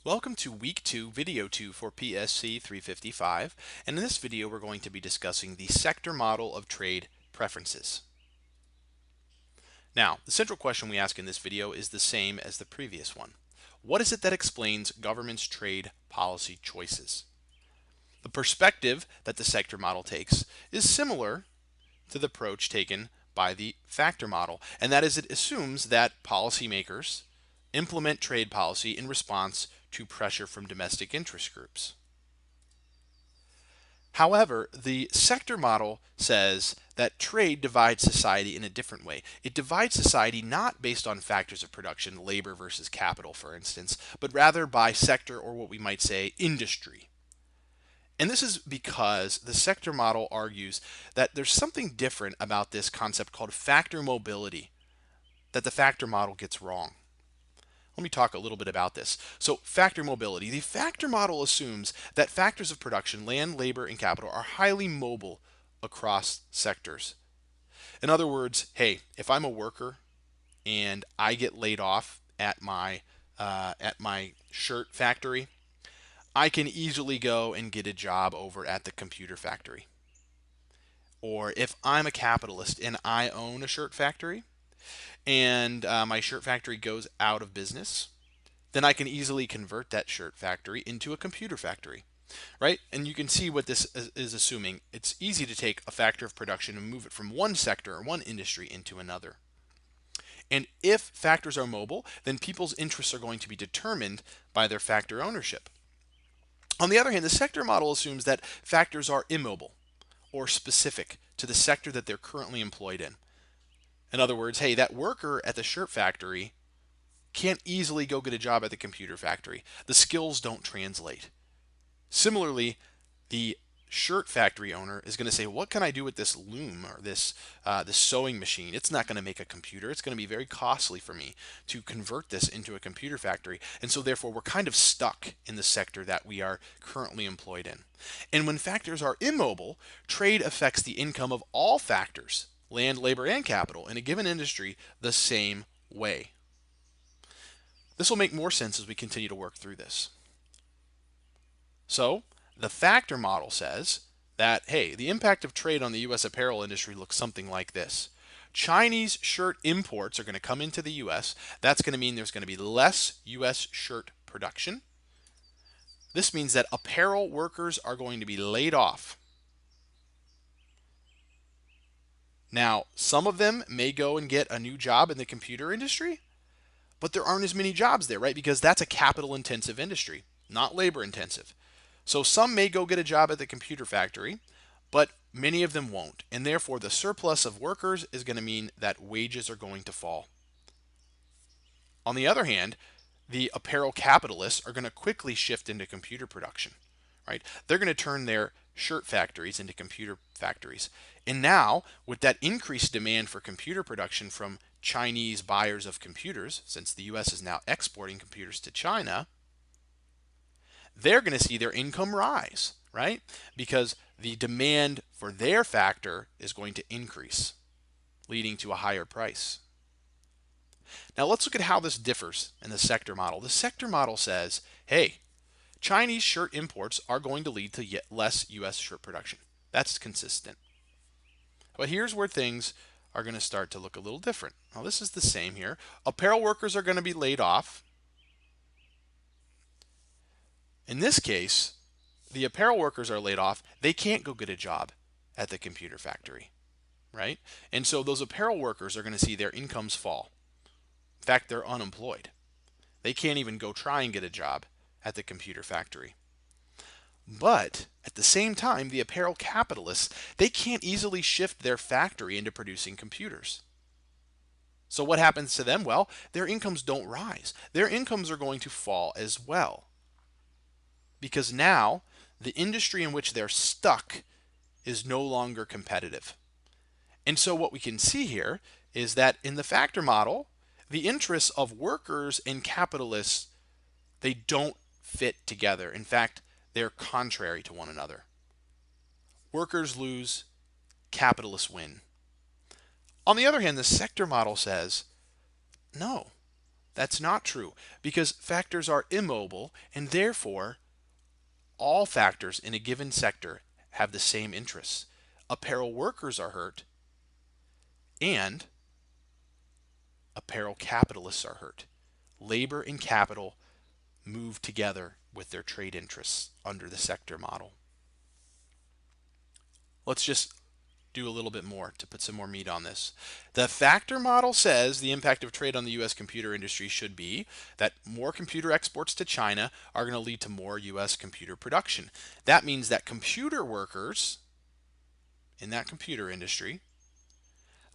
Welcome to Week 2, Video 2 for PSC 355, and in this video we're going to be discussing the sector model of trade preferences. Now, the central question we ask in this video is the same as the previous one. What is it that explains government's trade policy choices? The perspective that the sector model takes is similar to the approach taken by the factor model, and that is it assumes that policymakers implement trade policy in response to pressure from domestic interest groups. However, the sector model says that trade divides society in a different way. It divides society not based on factors of production, labor versus capital, for instance, but rather by sector, or what we might say industry. And this is because the sector model argues that there's something different about this concept called factor mobility that the factor model gets wrong. Let me talk a little bit about this. So, factor mobility. The factor model assumes that factors of production, land, labor, and capital, are highly mobile across sectors. In other words, hey, if I'm a worker and I get laid off at my shirt factory, I can easily go and get a job over at the computer factory. Or if I'm a capitalist and I own a shirt factory, and my shirt factory goes out of business, then I can easily convert that shirt factory into a computer factory, right? And you can see what this is assuming. It's easy to take a factor of production and move it from one sector or one industry into another. And if factors are mobile, then people's interests are going to be determined by their factor ownership. On the other hand, the sector model assumes that factors are immobile or specific to the sector that they're currently employed in. In other words, hey, that worker at the shirt factory can't easily go get a job at the computer factory. The skills don't translate. Similarly, the shirt factory owner is going to say, what can I do with this loom or this sewing machine? It's not going to make a computer. It's going to be very costly for me to convert this into a computer factory. And so therefore, we're kind of stuck in the sector that we are currently employed in. And when factors are immobile, trade affects the income of all factors, land, labor, and capital, in a given industry the same way. This will make more sense as we continue to work through this. So, the factor model says that, hey, the impact of trade on the U.S. apparel industry looks something like this. Chinese shirt imports are going to come into the U.S. That's going to mean there's going to be less U.S. shirt production. This means that apparel workers are going to be laid off. Now, some of them may go and get a new job in the computer industry, but there aren't as many jobs there, right? Because that's a capital intensive industry, not labor intensive. So some may go get a job at the computer factory, but many of them won't. And therefore, the surplus of workers is going to mean that wages are going to fall. On the other hand, the apparel capitalists are going to quickly shift into computer production, right? They're going to turn their shirt factories into computer factories. And now, with that increased demand for computer production from Chinese buyers of computers, since the US is now exporting computers to China, they're going to see their income rise, right? Because the demand for their factor is going to increase, leading to a higher price. Now let's look at how this differs in the sector model. The sector model says, hey, Chinese shirt imports are going to lead to yet less US shirt production. That's consistent. But here's where things are going to start to look a little different. Now this is the same here. Apparel workers are going to be laid off. In this case, the apparel workers are laid off. They can't go get a job at the computer factory, right? And so those apparel workers are going to see their incomes fall. In fact, they're unemployed. They can't even go try and get a job at the computer factory. But at the same time, the apparel capitalists, they can't easily shift their factory into producing computers. So what happens to them? Well, their incomes don't rise. Their incomes are going to fall as well. Because now the industry in which they're stuck is no longer competitive. And so what we can see here is that in the factor model, the interests of workers and capitalists, they don't fit together. In fact, they're contrary to one another. Workers lose, capitalists win. On the other hand, the sector model says, no, That's not true because factors are immobile and therefore all factors in a given sector have the same interests. Apparel workers are hurt and apparel capitalists are hurt. Labor and capital move together with their trade interests under the sector model. Let's just do a little bit more to put some more meat on this. The factor model says the impact of trade on the U.S. computer industry should be that more computer exports to China are going to lead to more U.S. computer production. That means that computer workers in that computer industry,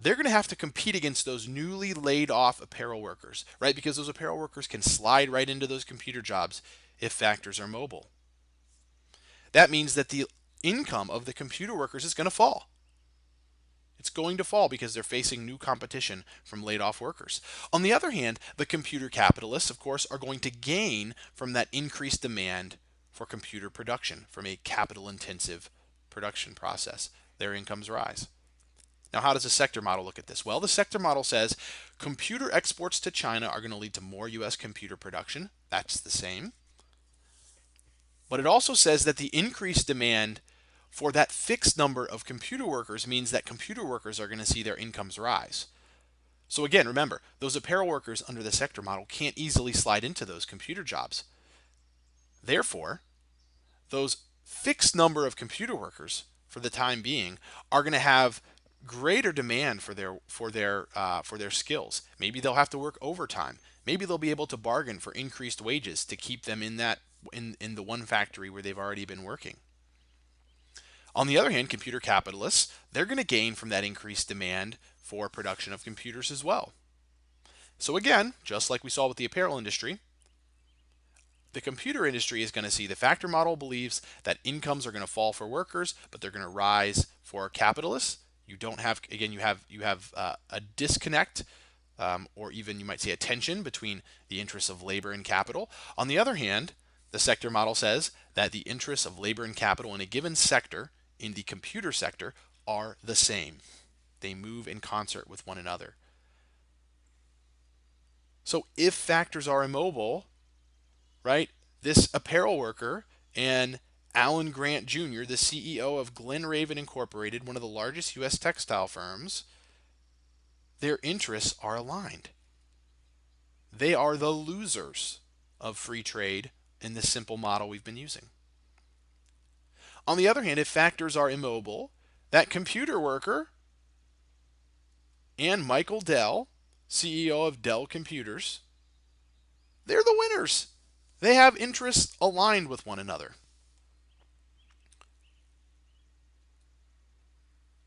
they're going to have to compete against those newly laid off apparel workers, right? Because those apparel workers can slide right into those computer jobs if factors are mobile. That means that the income of the computer workers is going to fall. It's going to fall because they're facing new competition from laid off workers. On the other hand, the computer capitalists, of course, are going to gain from that increased demand for computer production from a capital intensive production process. Their incomes rise. Now, how does the sector model look at this? Well, the sector model says computer exports to China are going to lead to more U.S. computer production. That's the same. But it also says that the increased demand for that fixed number of computer workers means that computer workers are going to see their incomes rise. So again, remember, those apparel workers under the sector model can't easily slide into those computer jobs. Therefore, those fixed number of computer workers for the time being are going to have greater demand for their skills. Maybe they'll have to work overtime. Maybe they'll be able to bargain for increased wages to keep them in the one factory where they've already been working. On the other hand, computer capitalists, they're going to gain from that increased demand for production of computers as well. So again, just like we saw with the apparel industry, the computer industry is going to see the factor model believes that incomes are going to fall for workers, but they're going to rise for capitalists. You don't have, again, you have a disconnect, or even you might say a tension between the interests of labor and capital. On the other hand, the sector model says that the interests of labor and capital in a given sector, in the computer sector, are the same. They move in concert with one another. So if factors are immobile, right, this apparel worker and Alan Grant Jr., the CEO of Glen Raven Incorporated, one of the largest U.S. textile firms, their interests are aligned. They are the losers of free trade in this simple model we've been using. On the other hand, if factors are immobile, that computer worker and Michael Dell, CEO of Dell Computers, they're the winners. They have interests aligned with one another.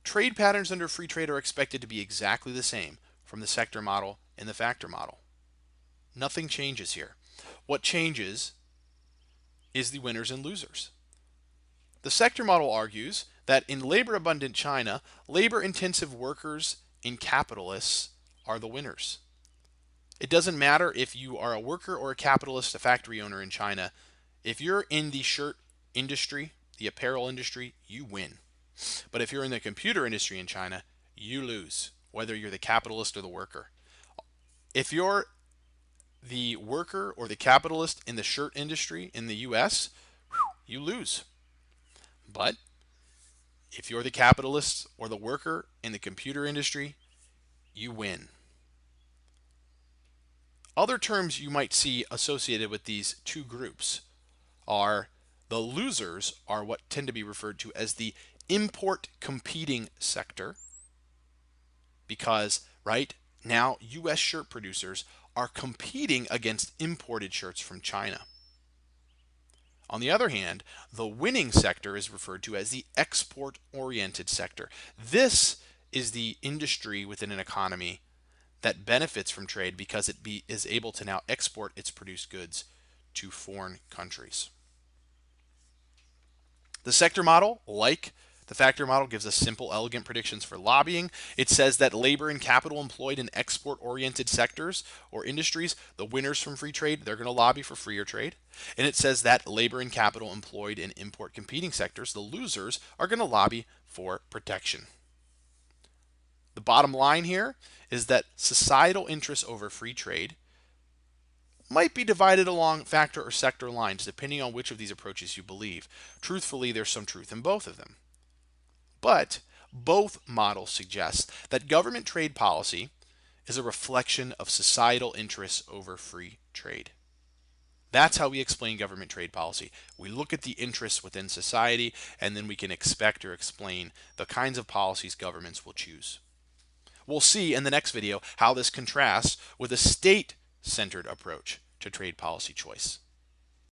Trade patterns under free trade are expected to be exactly the same from the sector model and the factor model. Nothing changes here. What changes is the winners and losers. The sector model argues that in labor-abundant China, labor-intensive workers and capitalists are the winners. It doesn't matter if you are a worker or a capitalist, a factory owner in China. If you're in the shirt industry, the apparel industry, you win. But if you're in the computer industry in China, you lose, whether you're the capitalist or the worker. If you're the worker or the capitalist in the shirt industry in the US, you lose. But if you're the capitalist or the worker in the computer industry, you win. Other terms you might see associated with these two groups are the losers are what tend to be referred to as the import competing sector, because right now US shirt producers are competing against imported shirts from China. On the other hand, the winning sector is referred to as the export-oriented sector. This is the industry within an economy that benefits from trade because it is able to now export its produced goods to foreign countries. The sector model, like the factor model, gives us simple, elegant predictions for lobbying. It says that labor and capital employed in export-oriented sectors or industries, the winners from free trade, they're going to lobby for freer trade. And it says that labor and capital employed in import competing sectors, the losers, are going to lobby for protection. The bottom line here is that societal interests over free trade might be divided along factor or sector lines depending on which of these approaches you believe. Truthfully, there's some truth in both of them. But both models suggest that government trade policy is a reflection of societal interests over free trade. That's how we explain government trade policy. We look at the interests within society, and then we can expect or explain the kinds of policies governments will choose. We'll see in the next video how this contrasts with a state-centered approach to trade policy choice.